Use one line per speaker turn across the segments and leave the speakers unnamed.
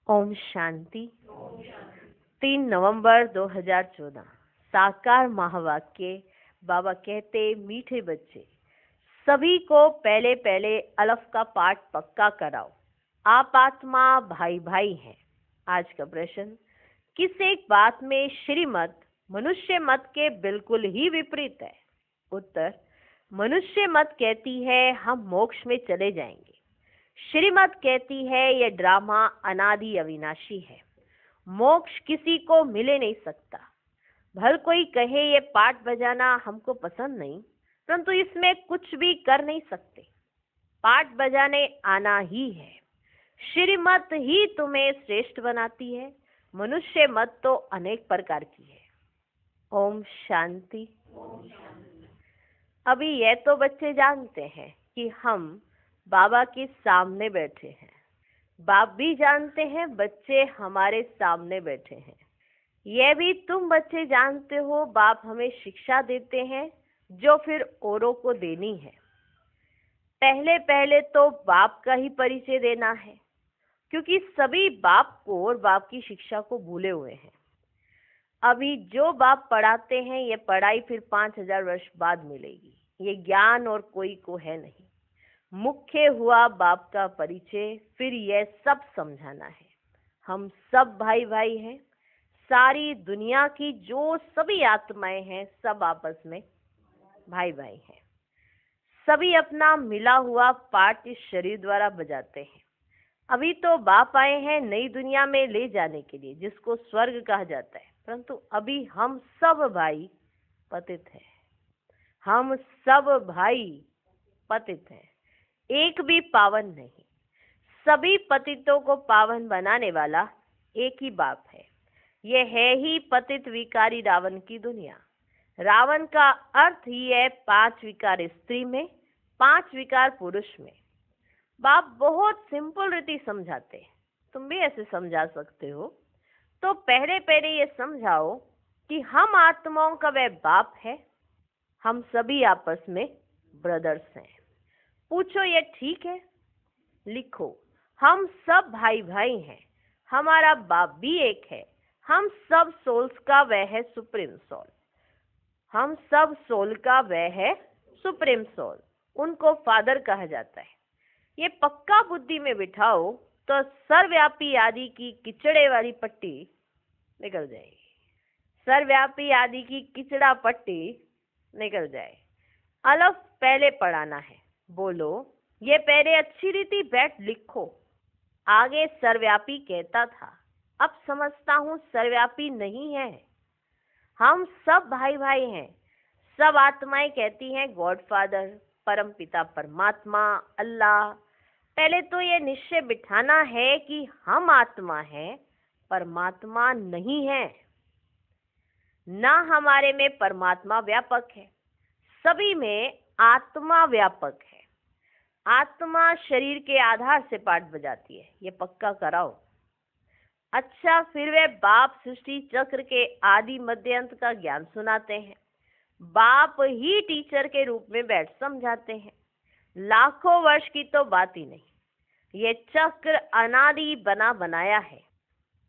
ओम शांति। 3 नवंबर 2014 साकार महावाक्य। बाबा कहते, मीठे बच्चे सभी को पहले पहले अलफ का पाठ पक्का कराओ। आप आत्मा भाई भाई हैं। आज का प्रश्न, किस एक बात में श्रीमत मनुष्य मत के बिल्कुल ही विपरीत है? उत्तर, मनुष्य मत कहती है हम मोक्ष में चले जाएंगे। श्रीमत कहती है यह ड्रामा अनादि अविनाशी है, मोक्ष किसी को मिले नहीं सकता। भल कोई कहे ये पाठ बजाना हमको पसंद नहीं, परंतु इसमें कुछ भी कर नहीं सकते। पाठ बजाने आना ही है। श्रीमत ही तुम्हें श्रेष्ठ बनाती है। मनुष्य मत तो अनेक प्रकार की है। ओम शांति। अभी यह तो बच्चे जानते हैं कि हम बाबा के सामने बैठे हैं। बाप भी जानते हैं बच्चे हमारे सामने बैठे हैं। यह भी तुम बच्चे जानते हो बाप हमें शिक्षा देते हैं जो फिर औरों को देनी है। पहले पहले तो बाप का ही परिचय देना है, क्योंकि सभी बाप को और बाप की शिक्षा को भूले हुए हैं। अभी जो बाप पढ़ाते हैं ये पढ़ाई फिर 5000 वर्ष बाद मिलेगी। ये ज्ञान और कोई को है नहीं। मुख्य हुआ बाप का परिचय, फिर यह सब समझाना है। हम सब भाई भाई हैं। सारी दुनिया की जो सभी आत्माएं हैं सब आपस में भाई भाई हैं। सभी अपना मिला हुआ पाठ इस शरीर द्वारा बजाते हैं। अभी तो बाप आए हैं नई दुनिया में ले जाने के लिए, जिसको स्वर्ग कहा जाता है, परंतु अभी हम सब भाई पतित हैं। हम सब भाई पतित हैं, एक भी पावन नहीं। सभी पतितों को पावन बनाने वाला एक ही बाप है। यह है ही पतित विकारी रावण की दुनिया। रावण का अर्थ ही है 5 विकार स्त्री में, 5 विकार पुरुष में। बाप बहुत सिंपल रीति समझाते हैं, तुम भी ऐसे समझा सकते हो। तो पहले पहले ये समझाओ कि हम आत्माओं का वह बाप है, हम सभी आपस में ब्रदर्स हैं। पूछो ये ठीक है? लिखो, हम सब भाई भाई हैं। हमारा बाप भी एक है। हम सब सोल्स का वह है सुप्रीम सोल। हम सब सोल का वह है सुप्रीम सोल। उनको फादर कहा जाता है। ये पक्का बुद्धि में बिठाओ तो सर्वव्यापी आदि की किचड़े वाली पट्टी निकल जाएगी। सर्वव्यापी आदि की किचड़ा पट्टी निकल जाए। अलफ पहले पढ़ाना है। बोलो, ये पहले अच्छी रीति बैठ लिखो। आगे सर्वव्यापी कहता था, अब समझता हूँ सर्वव्यापी नहीं है। हम सब भाई भाई हैं। सब आत्माएं कहती हैं गॉड फादर, परम पिता परमात्मा, अल्लाह। पहले तो ये निश्चय बिठाना है कि हम आत्मा हैं, परमात्मा नहीं है। ना हमारे में परमात्मा व्यापक है, सभी में आत्मा व्यापक है। आत्मा शरीर के आधार से पाठ बजाती है, ये पक्का कराओ। अच्छा, फिर वे बाप सृष्टि चक्र के आदि मध्य अंत का ज्ञान सुनाते हैं। बाप ही टीचर के रूप में बैठ समझाते हैं। लाखों वर्ष की तो बात ही नहीं। ये चक्र अनादि बना बनाया है।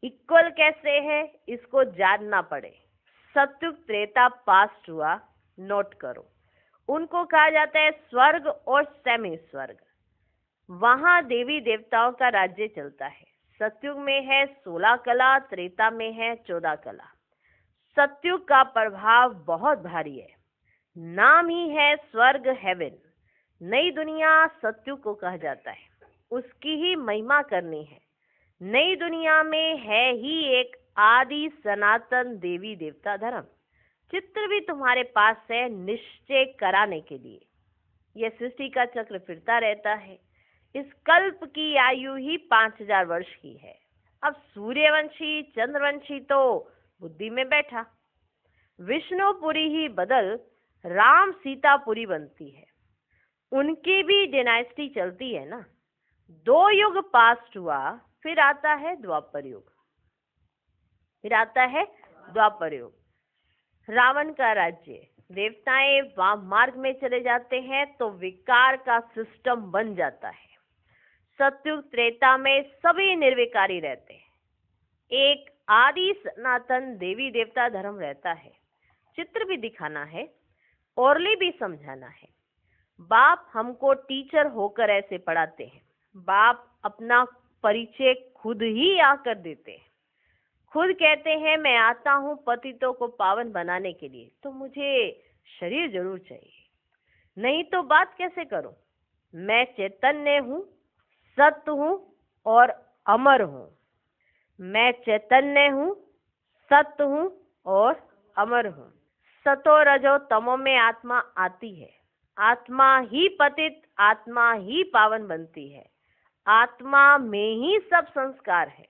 इक्वल कैसे है इसको जानना पड़े। सत्युग त्रेता पास्ट हुआ, नोट करो। उनको कहा जाता है स्वर्ग और सेमी स्वर्ग। वहां देवी देवताओं का राज्य चलता है। सतयुग में है 16 कला, त्रेता में है 14 कला। सतयुग का प्रभाव बहुत भारी है। नाम ही है स्वर्ग, हेवन। नई दुनिया सतयुग को कहा जाता है। उसकी ही महिमा करनी है। नई दुनिया में है ही एक आदि सनातन देवी देवता धर्म। चित्र भी तुम्हारे पास है निश्चय कराने के लिए। यह सृष्टि का चक्र फिरता रहता है। इस कल्प की आयु ही 5000 वर्ष की है। अब सूर्यवंशी चंद्रवंशी तो बुद्धि में बैठा। विष्णुपुरी ही बदल राम सीतापुरी बनती है। उनकी भी डायनेस्टी चलती है ना। 2 युग पास्ट हुआ, फिर आता है द्वापर युग। रावण का राज्य। देवताएं वाम मार्ग में चले जाते हैं तो विकार का सिस्टम बन जाता है। सतयुग त्रेता में सभी निर्विकारी रहते हैं। एक आदि सनातन देवी देवता धर्म रहता है। चित्र भी दिखाना है, ओरली भी समझाना है। बाप हमको टीचर होकर ऐसे पढ़ाते हैं। बाप अपना परिचय खुद ही आकर देते हैं। खुद कहते हैं मैं आता हूँ पतितों को पावन बनाने के लिए, तो मुझे शरीर जरूर चाहिए, नहीं तो बात कैसे करूं। मैं चैतन्य हूँ, सत्य हूँ और अमर हूँ। मैं चैतन्य हूँ, सत्य हूँ और अमर हूँ। सतो रजो तमो में आत्मा आती है। आत्मा ही पतित, आत्मा ही पावन बनती है। आत्मा में ही सब संस्कार है।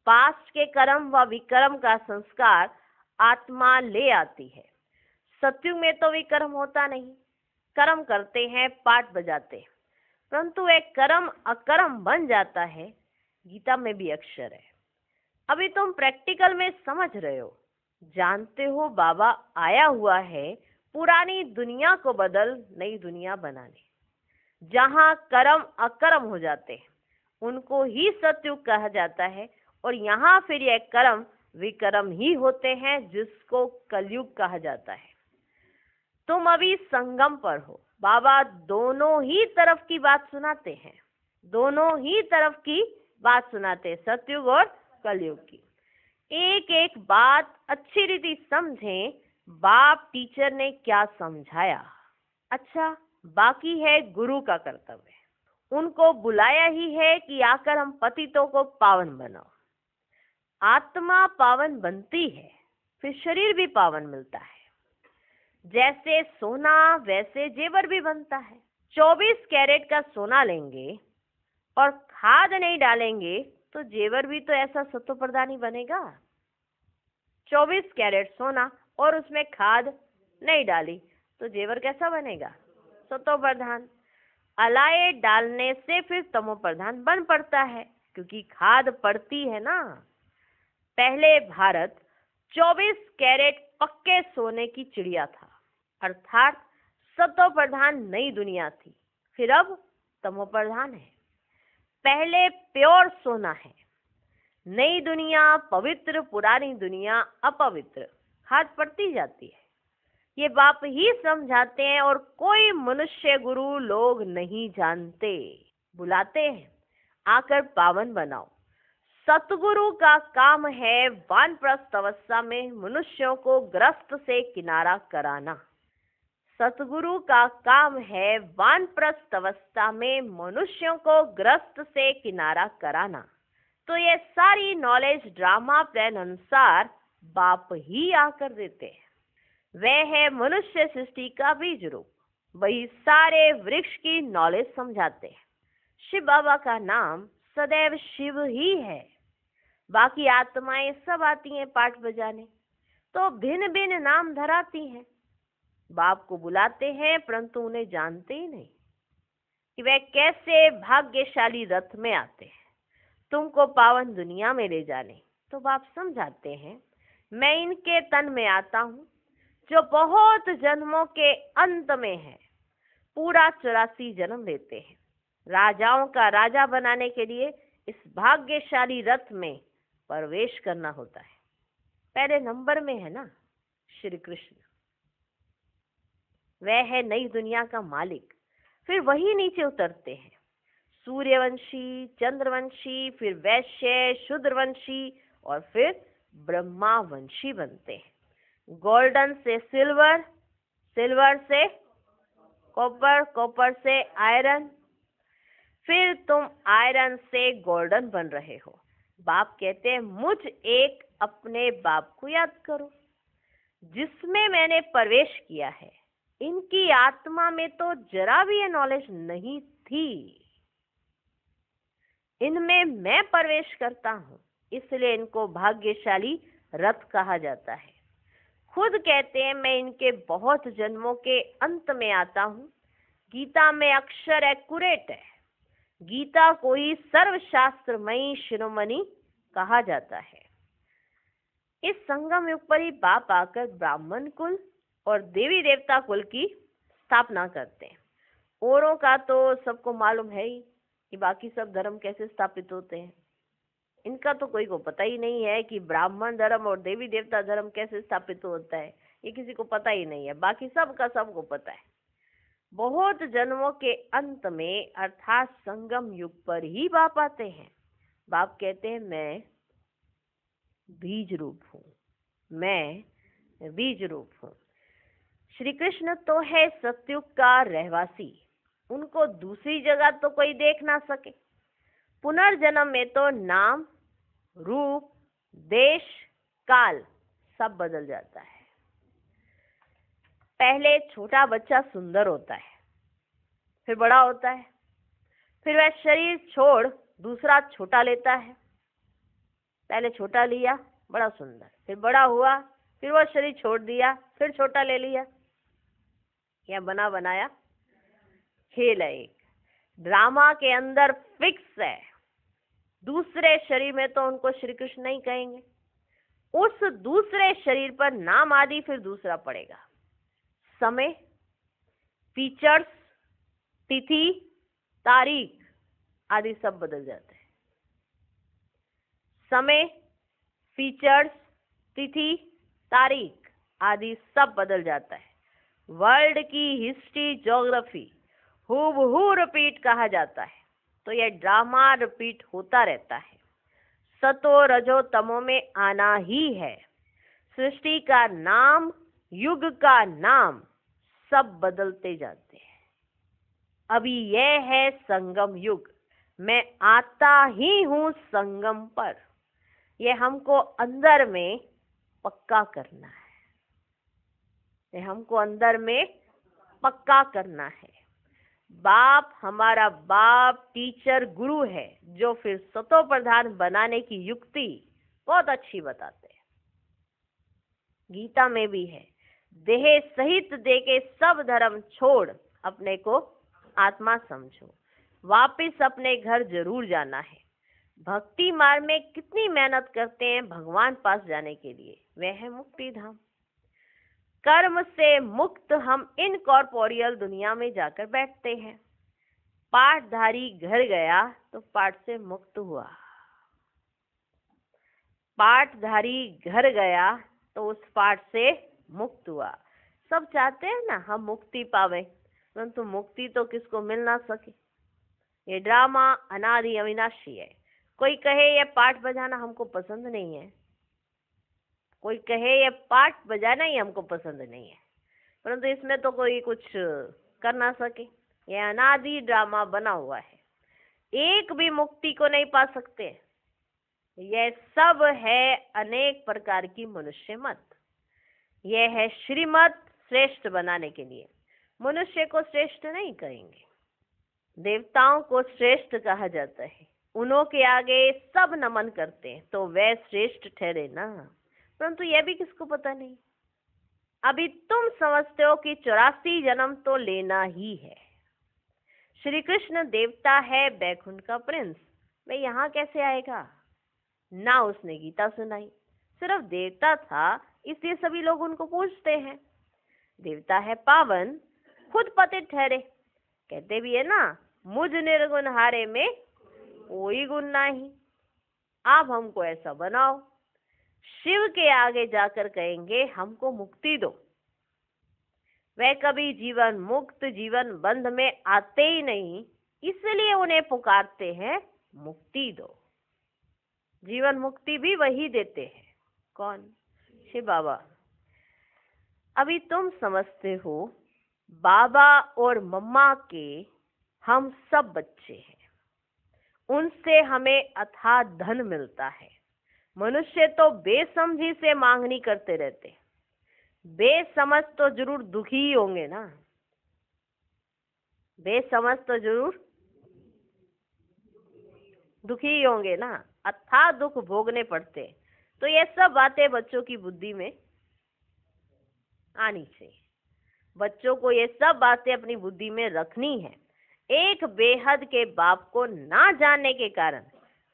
पास्ट के कर्म व विकर्म का संस्कार आत्मा ले आती है। सत्युग में तो विकर्म होता नहीं, कर्म करते हैं, पाठ बजाते हैं, परंतु एक कर्म अकर्म बन जाता है। गीता में भी अक्षर है। अभी तुम प्रैक्टिकल में समझ रहे हो, जानते हो बाबा आया हुआ है पुरानी दुनिया को बदल नई दुनिया बनाने। जहाँ कर्म अकर्म हो जाते हैं उनको ही सत्युग कहा जाता है, और यहाँ फिर यह कर्म विकर्म ही होते हैं जिसको कलयुग कहा जाता है। तुम अभी संगम पर हो। बाबा दोनों ही तरफ की बात सुनाते हैं, दोनों ही तरफ की बात सुनाते हैं, सतयुग और कलयुग की। एक एक बात अच्छी रीति समझें, बाप टीचर ने क्या समझाया। अच्छा, बाकी है गुरु का कर्तव्य। उनको बुलाया ही है कि आकर हम पतितों को पावन बनाओ। आत्मा पावन बनती है, फिर शरीर भी पावन मिलता है। जैसे सोना वैसे जेवर भी बनता है। 24 कैरेट का सोना लेंगे और खाद नहीं डालेंगे तो जेवर भी तो ऐसा सत्व प्रधान ही बनेगा। 24 कैरेट सोना और उसमें खाद नहीं डाली तो जेवर कैसा बनेगा? सत्व प्रधान। अलाए डालने से फिर तमो प्रधान बन पड़ता है, क्योंकि खाद पड़ती है ना। पहले भारत 24 कैरेट पक्के सोने की चिड़िया था, अर्थात सत्व प्रधान नई दुनिया थी, फिर अब तमो प्रधान है। पहले प्योर सोना है, नई दुनिया पवित्र, पुरानी दुनिया अपवित्र, खाद पड़ती जाती है। ये बाप ही समझाते हैं और कोई मनुष्य गुरु लोग नहीं जानते। बुलाते हैं आकर पावन बनाओ। सतगुरु का काम है वानप्रस्थ अवस्था में मनुष्यों को ग्रस्त से किनारा कराना। सतगुरु का काम है वानप्रस्थ अवस्था में मनुष्यों को ग्रस्त से किनारा कराना। तो ये सारी नॉलेज ड्रामा प्लान अनुसार बाप ही आकर देते हैं। वह है मनुष्य सृष्टि का बीज रूप, वही सारे वृक्ष की नॉलेज समझाते हैं। शिव बाबा का नाम सदैव शिव ही है। बाकी आत्माएं सब आती हैं पाठ बजाने, तो भिन्न भिन्न नाम धराती हैं। बाप को बुलाते हैं परंतु उन्हें जानते ही नहीं कि वह कैसे भाग्यशाली रथ में आते हैं तुमको पावन दुनिया में ले जाने। तो बाप समझाते हैं, मैं इनके तन में आता हूँ जो बहुत जन्मों के अंत में है। पूरा 84 जन्म लेते हैं। राजाओं का राजा बनाने के लिए इस भाग्यशाली रथ में प्रवेश करना होता है। पहले नंबर में है ना श्री कृष्ण, वह है नई दुनिया का मालिक। फिर वही नीचे उतरते हैं, सूर्यवंशी, चंद्रवंशी, फिर वैश्य, शूद्रवंशी और फिर ब्रह्मावंशी बनते हैं। गोल्डन से सिल्वर, सिल्वर से कॉपर, कॉपर से आयरन, फिर तुम आयरन से गोल्डन बन रहे हो। बाप कहते हैं मुझ एक अपने बाप को याद करो जिसमें मैंने प्रवेश किया है। इनकी आत्मा में तो जरा भी ये नॉलेज नहीं थी, इनमें मैं प्रवेश करता हूँ, इसलिए इनको भाग्यशाली रथ कहा जाता है। खुद कहते हैं मैं इनके बहुत जन्मों के अंत में आता हूँ। गीता में अक्षर एक्यूरेट है। गीता को ही सर्वशास्त्रमयी शिरोमणि कहा जाता है। इस संगम युग पर ही बाप आकर ब्राह्मण कुल और देवी देवता कुल की स्थापना करते हैं। औरों का तो सबको मालूम है ही कि बाकी सब धर्म कैसे स्थापित होते हैं। इनका तो कोई को पता ही नहीं है कि ब्राह्मण धर्म और देवी देवता धर्म कैसे स्थापित होता है, ये किसी को पता ही नहीं है। बाकी सबका सबको पता है। बहुत जन्मों के अंत में अर्थात संगम युग पर ही बाप आते हैं। बाप कहते हैं मैं बीज रूप हूँ, मैं बीज रूप हूँ। श्री कृष्ण तो है सतयुग का रहवासी, उनको दूसरी जगह तो कोई देख ना सके। पुनर्जन्म में तो नाम, रूप, देश, काल सब बदल जाता है। पहले छोटा बच्चा सुंदर होता है, फिर बड़ा होता है, फिर वह शरीर छोड़ दूसरा छोटा लेता है। पहले छोटा लिया, बड़ा सुंदर, फिर बड़ा हुआ, फिर वह शरीर छोड़ दिया, फिर छोटा ले लिया। यह बना बनाया खेल है एक। ड्रामा के अंदर फिक्स है। दूसरे शरीर में तो उनको श्री कृष्ण नहीं कहेंगे। उस दूसरे शरीर पर नाम आदि फिर दूसरा पड़ेगा। समय, फीचर्स, तिथि, तारीख आदि सब बदल जाते हैं। समय, फीचर्स, तिथि, तारीख आदि सब बदल जाता है। वर्ल्ड की हिस्ट्री, ज्योग्राफी हूबहू रिपीट कहा जाता है। तो यह ड्रामा रिपीट होता रहता है। सतो रजो तमो में आना ही है। सृष्टि का नाम, युग का नाम सब बदलते जाते हैं। अभी यह है संगम युग। मैं आता ही हूं संगम पर। यह हमको अंदर में पक्का करना है। यह हमको अंदर में पक्का करना है। बाप हमारा बाप टीचर गुरु है, जो फिर सतो प्रधान बनाने की युक्ति बहुत अच्छी बताते हैं। गीता में भी है, देह सहित देके सब धर्म छोड़ अपने को आत्मा समझो। वापिस अपने घर जरूर जाना है। भक्ति मार्ग में कितनी मेहनत करते हैं भगवान पास जाने के लिए, वह है मुक्ति धाम। कर्म से मुक्त हम इनकॉर्पोरियल दुनिया में जाकर बैठते हैं। पाठधारी घर गया तो पाठ से मुक्त हुआ। पाठधारी घर गया तो उस पाठ से मुक्त हुआ। सब चाहते हैं ना हम मुक्ति पावे, परंतु मुक्ति तो किसको मिल ना सके। ये ड्रामा अनादि अविनाशी है। कोई कहे ये पाठ बजाना हमको पसंद नहीं है, कोई कहे ये पाठ बजाना ही हमको पसंद नहीं है, परंतु इसमें तो कोई कुछ कर ना सके। यह अनादि ड्रामा बना हुआ है। एक भी मुक्ति को नहीं पा सकते। यह सब है अनेक प्रकार की मनुष्य मत। यह है श्रीमत श्रेष्ठ बनाने के लिए। मनुष्य को श्रेष्ठ नहीं कहेंगे, देवताओं को श्रेष्ठ कहा जाता है। उन्हों के आगे सब नमन करते हैं तो वह श्रेष्ठ ठहरे ना, परंतु यह भी किसको पता नहीं। अभी तुम समझते हो कि 84 जन्म तो लेना ही है। श्री कृष्ण देवता है, बैकुंठ का प्रिंस, वह यहाँ कैसे आएगा? ना उसने गीता सुनाई, सिर्फ देवता था इसलिए सभी लोग उनको पूजते हैं। देवता है पावन, खुद पतित ठहरे। कहते भी है ना, मुझ निर्गुण हारे में कोई गुण नहीं। आप हमको ऐसा बनाओ। शिव के आगे जाकर कहेंगे हमको मुक्ति दो। वह कभी जीवन मुक्त, जीवन बंध में आते ही नहीं, इसलिए उन्हें पुकारते हैं मुक्ति दो। जीवन मुक्ति भी वही देते हैं। कौन? शिव बाबा। अभी तुम समझते हो बाबा और मम्मा के हम सब बच्चे हैं, उनसे हमें अथाह धन मिलता है। मनुष्य तो बेसमझी से मांगनी करते रहते। बेसमझ तो जरूर दुखी ही होंगे ना, बेसमझ तो जरूर दुखी ही होंगे ना, अथाह दुख भोगने पड़ते। तो ये सब बातें बच्चों की बुद्धि में आनी चाहिए। बच्चों को ये सब बातें अपनी बुद्धि में रखनी है। एक बेहद के बाप को ना जानने के कारण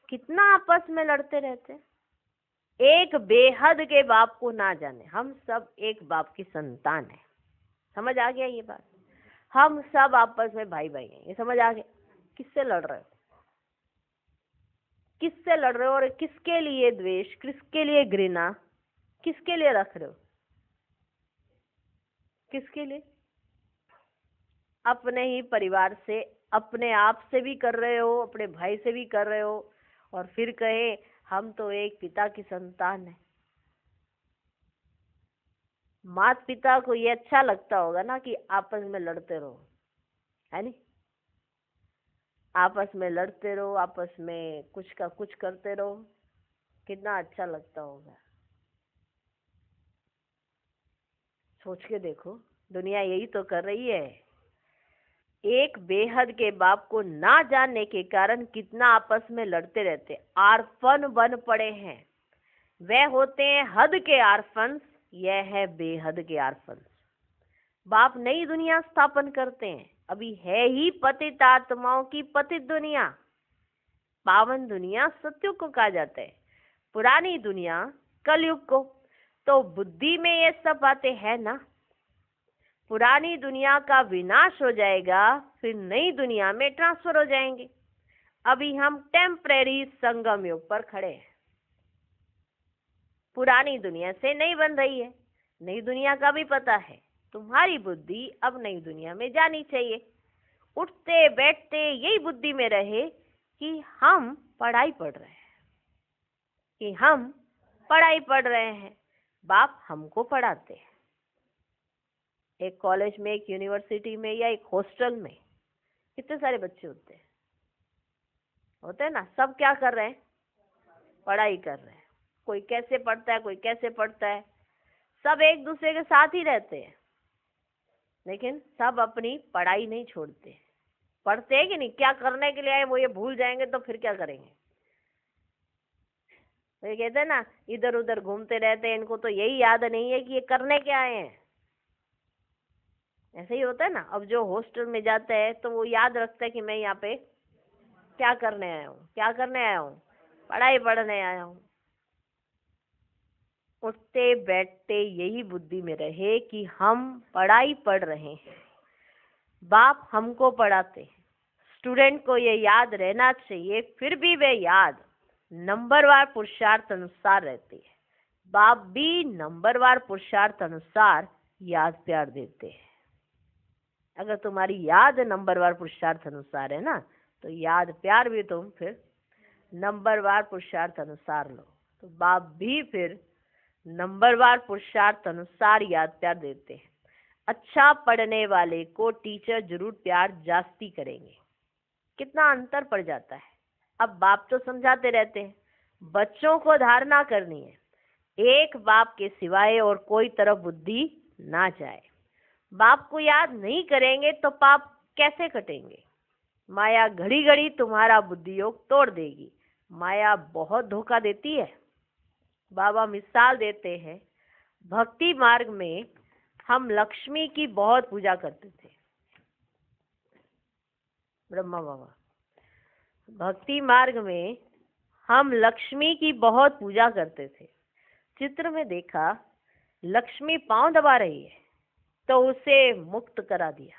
कितना आपस में लड़ते रहते हैं। एक बेहद के बाप को ना जाने। हम सब एक बाप की संतान है। समझ आ गया ये बात? हम सब आपस में भाई भाई हैं, ये समझ आ गया? किससे लड़ रहे हो? किससे लड़ रहे हो और किसके लिए द्वेष, किसके लिए घृणा, किसके लिए रख रहे हो? किसके लिए? अपने ही परिवार से, अपने आप से भी कर रहे हो, अपने भाई से भी कर रहे हो, और फिर कहे हम तो एक पिता की संतान है। माता पिता को ये अच्छा लगता होगा ना कि आपस में लड़ते रहो, है नहीं? आपस में लड़ते रहो, आपस में कुछ का कुछ करते रहो, कितना अच्छा लगता होगा। सोच के देखो, दुनिया यही तो कर रही है। एक बेहद के बाप को ना जानने के कारण कितना आपस में लड़ते रहते, आरफन बन पड़े हैं। वह होते हैं हद के आरफन, यह है बेहद के आरफन। बाप नई दुनिया स्थापन करते हैं, अभी है ही पतित आत्माओं की पतित दुनिया। पावन दुनिया सतयुग को कहा जाता है, पुरानी दुनिया कलयुग को। तो बुद्धि में ये सब बातें है ना। पुरानी दुनिया का विनाश हो जाएगा, फिर नई दुनिया में ट्रांसफर हो जाएंगे। अभी हम टेम्परेरी संगम युग पर खड़े हैं। पुरानी दुनिया से नहीं बन रही है, नई दुनिया का भी पता है। तुम्हारी बुद्धि अब नई दुनिया में जानी चाहिए। उठते बैठते यही बुद्धि में रहे कि हम पढ़ाई पढ़ रहे हैं, कि हम पढ़ाई पढ़ रहे हैं, बाप हमको पढ़ाते हैं। एक कॉलेज में, एक यूनिवर्सिटी में या एक हॉस्टल में कितने सारे बच्चे होते हैं ना। सब क्या कर रहे हैं? पढ़ाई कर रहे हैं। कोई कैसे पढ़ता है, कोई कैसे पढ़ता है, सब एक दूसरे के साथ ही रहते हैं, लेकिन सब अपनी पढ़ाई नहीं छोड़ते। पढ़ते हैं कि नहीं? क्या करने के लिए आए वो ये भूल जाएंगे तो फिर क्या करेंगे? तो ये कहते हैं ना, इधर उधर घूमते रहते हैं, इनको तो यही याद नहीं है कि ये करने क्या आए हैं। ऐसे ही होता है ना। अब जो हॉस्टल में जाता है तो वो याद रखता है कि मैं यहाँ पे क्या करने आया हूँ, क्या करने आया हूँ, पढ़ाई पढ़ने आया हूँ। उठते बैठते यही बुद्धि में रहे कि हम पढ़ाई पढ़ रहे हैं, बाप हमको पढ़ाते हैं। स्टूडेंट को ये याद रहना चाहिए, फिर भी वे याद नंबरवार पुरुषार्थ अनुसार रहती है। बाप भी नंबरवार पुरुषार्थ अनुसार याद प्यार देते हैं। अगर तुम्हारी याद नंबरवार पुरुषार्थ अनुसार है ना, तो याद प्यार भी तुम फिर नंबरवार पुरुषार्थ अनुसार लो, तो बाप भी फिर नंबरवार पुरुषार्थ अनुसार याद प्यार देते हैं। अच्छा पढ़ने वाले को टीचर जरूर प्यार जास्ती करेंगे। कितना अंतर पड़ जाता है। अब बाप तो समझाते रहते हैं, बच्चों को धारणा करनी है, एक बाप के सिवाय और कोई तरफ बुद्धि ना जाए। बाप को याद नहीं करेंगे तो पाप कैसे कटेंगे? माया घड़ी घड़ी तुम्हारा बुद्धि योग तोड़ देगी। माया बहुत धोखा देती है। बाबा मिसाल देते हैं, भक्ति मार्ग में हम लक्ष्मी की बहुत पूजा करते थे। ब्रह्मा बाबा, भक्ति मार्ग में हम लक्ष्मी की बहुत पूजा करते थे। चित्र में देखा लक्ष्मी पांव दबा रही है तो उसे मुक्त करा दिया।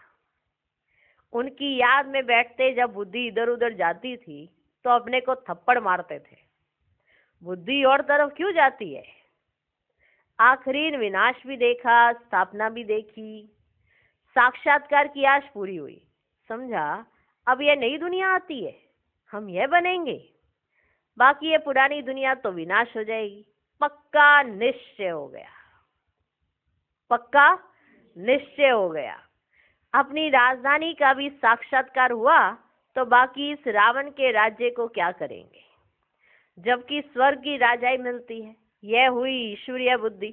उनकी याद में बैठते जब बुद्धि इधर उधर जाती थी तो अपने को थप्पड़ मारते थे। बुद्धि और तरफ क्यों जाती है? आखिरी विनाश भी देखा, स्थापना भी देखी, साक्षात्कार की आश पूरी हुई। समझा अब ये नई दुनिया आती है, हम यह बनेंगे, बाकी ये पुरानी दुनिया तो विनाश हो जाएगी। पक्का निश्चय हो गया, पक्का निश्चय हो गया। अपनी राजधानी का भी साक्षात्कार हुआ तो बाकी इस रावण के राज्य को क्या करेंगे, जबकि स्वर्ग की राजाई मिलती है। यह हुई ईश्वरीय बुद्धि।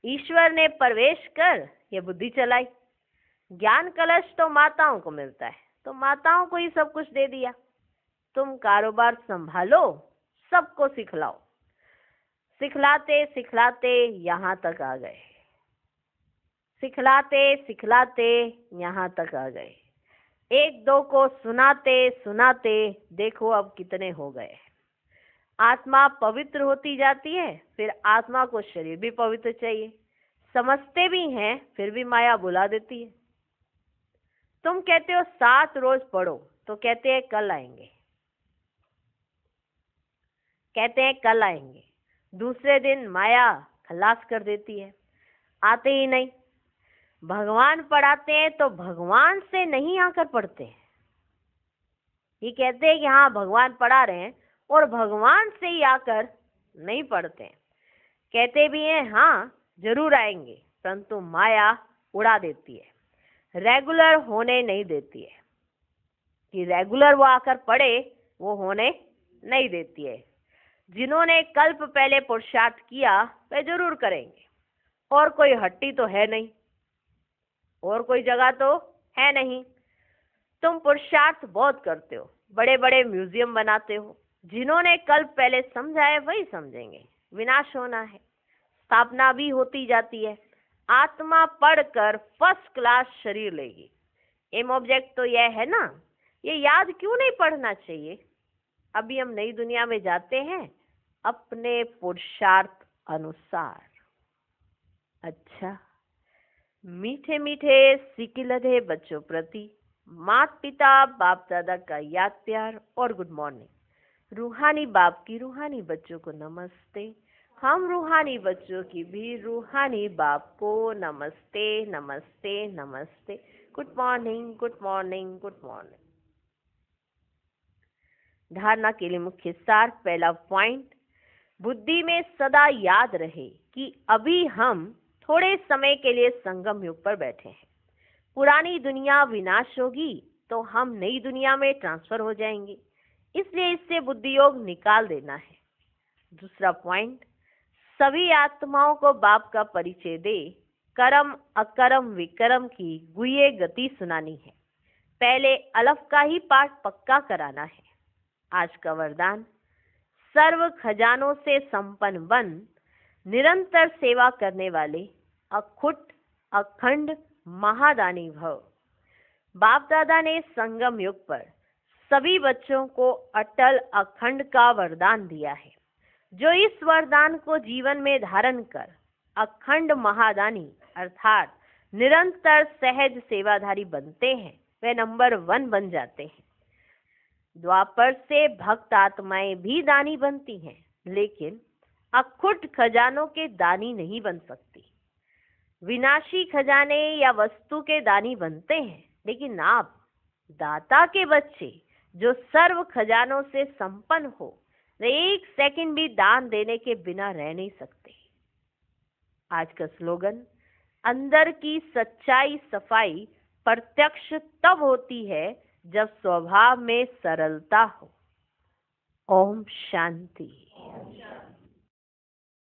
ईश्वर ने प्रवेश कर यह बुद्धि चलाई। ज्ञान कलश तो माताओं को मिलता है, तो माताओं को ही सब कुछ दे दिया। तुम कारोबार संभालो, सबको सिखलाओ। सिखलाते सिखलाते यहाँ तक आ गए, सिखलाते सिखलाते यहाँ तक आ गए। एक दो को सुनाते सुनाते देखो अब कितने हो गए। आत्मा पवित्र होती जाती है, फिर आत्मा को शरीर भी पवित्र चाहिए। समझते भी हैं, फिर भी माया बुला देती है। तुम कहते हो 7 रोज पढ़ो, तो कहते हैं कल आएंगे। कहते हैं कल आएंगे, दूसरे दिन माया खलास कर देती है, आते ही नहीं। भगवान पढ़ाते हैं तो भगवान से नहीं आकर पढ़ते हैं। ये कहते हैं कि हाँ भगवान पढ़ा रहे हैं और भगवान से ही आकर नहीं पढ़ते हैं। कहते भी हैं हाँ जरूर आएंगे, परंतु माया उड़ा देती है, रेगुलर होने नहीं देती है। कि रेगुलर वो आकर पढ़े वो होने नहीं देती है। जिन्होंने कल्प पहले पुरुषार्थ किया वे जरूर करेंगे, और कोई हट्टी तो है नहीं, और कोई जगह तो है नहीं। तुम पुरुषार्थ बहुत करते हो, बड़े बड़े म्यूजियम बनाते हो। जिन्होंने कल्प पहले समझा है वही समझेंगे। विनाश होना है, स्थापना भी होती जाती है। आत्मा पढ़कर फर्स्ट क्लास शरीर लेगी। एम ऑब्जेक्ट तो यह है ना, ये याद क्यों नहीं पढ़ना चाहिए? अभी हम नई दुनिया में जाते हैं अपने पुरुषार्थ अनुसार। अच्छा, मीठे मीठे सिकिलधे बच्चों प्रति माता पिता बाप दादा का याद प्यार और गुड मॉर्निंग। रूहानी बाप की रूहानी बच्चों को नमस्ते। हम रूहानी बच्चों की भी रूहानी बाप को नमस्ते नमस्ते नमस्ते। Good morning good morning good morning. धारणा के लिए मुख्य सार। पहला पॉइंट, बुद्धि में सदा याद रहे कि अभी हम थोड़े समय के लिए संगम युग पर बैठे हैं। पुरानी दुनिया विनाश होगी तो हम नई दुनिया में ट्रांसफर हो जाएंगे, इसलिए इससे बुद्धि योग निकाल देना है। दूसरा पॉइंट, सभी आत्माओं को बाप का परिचय दे, कर्म अकर्म विकर्म की गुह्य गति सुनानी है। पहले अलफ का ही पाठ पक्का कराना है। आज का वरदान, सर्व खजानों से संपन्न बन, निरंतर सेवा करने वाले अखुट अखंड महादानी भव। बाप दादा ने संगम युग पर सभी बच्चों को अटल अखंड का वरदान दिया है। जो इस वरदान को जीवन में धारण कर अखंड महादानी अर्थात निरंतर सहज सेवाधारी बनते हैं, वे नंबर 1 बन जाते हैं। द्वापर से भक्त आत्माएं भी दानी बनती हैं, लेकिन अखुट खजानों के दानी नहीं बन सकती। विनाशी खजाने या वस्तु के दानी बनते हैं, लेकिन आप दाता के बच्चे जो सर्व खजानों से संपन्न हो, वे एक सेकंड भी दान देने के बिना रह नहीं सकते। आज का स्लोगन, अंदर की सच्चाई सफाई प्रत्यक्ष तब होती है जब स्वभाव में सरलता हो। ओम शांति।